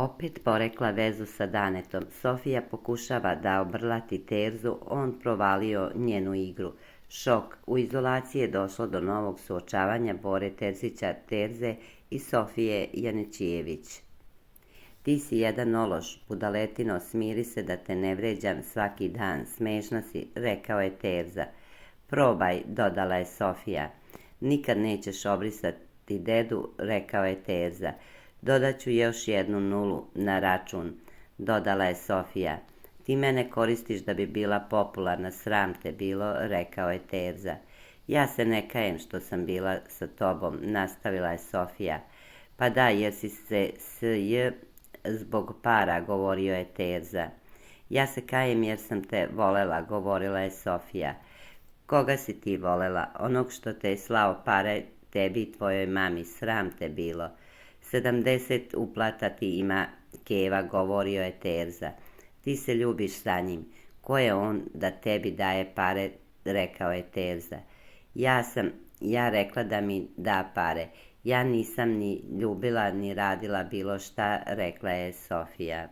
opet porekla vezu sa Danetom. Sofija pokušava da obrlati Terzu, on provalio njenu igru. Šok. U izolaciji je došlo do novog suočavanja Bore Terzića Terze i Sofije Janečijević. Ti si jedan ološ, budaletino, smiri se da te ne vređam svaki dan, smešna si, rekao je Terza. Probaj, dodala je Sofija. Nikad nećeš obrisati dedu, rekao je Terza. Dodaću još jednu nulu na račun, dodala je Sofija. Ti mene koristiš da bi bila popularna, sram te bilo, rekao je Terza. Ja se ne kajem što sam bila sa tobom, nastavila je Sofija. Pa da, jer si se s.j. zbog para, govorio je Terza. Ja se kajem jer sam te volela, govorila je Sofija. Koga si ti volela? Onog što te je slao pare tebi i tvojoj mami, sram te bilo. 70 uplata ti ima Keva, govorio je Terza. Ti se ljubiš sa njim. Ko je on da tebi daje pare, rekao je Terza. Ja rekla da mi da pare. Ja nisam ni ljubila ni radila bilo šta, rekla je Sofija.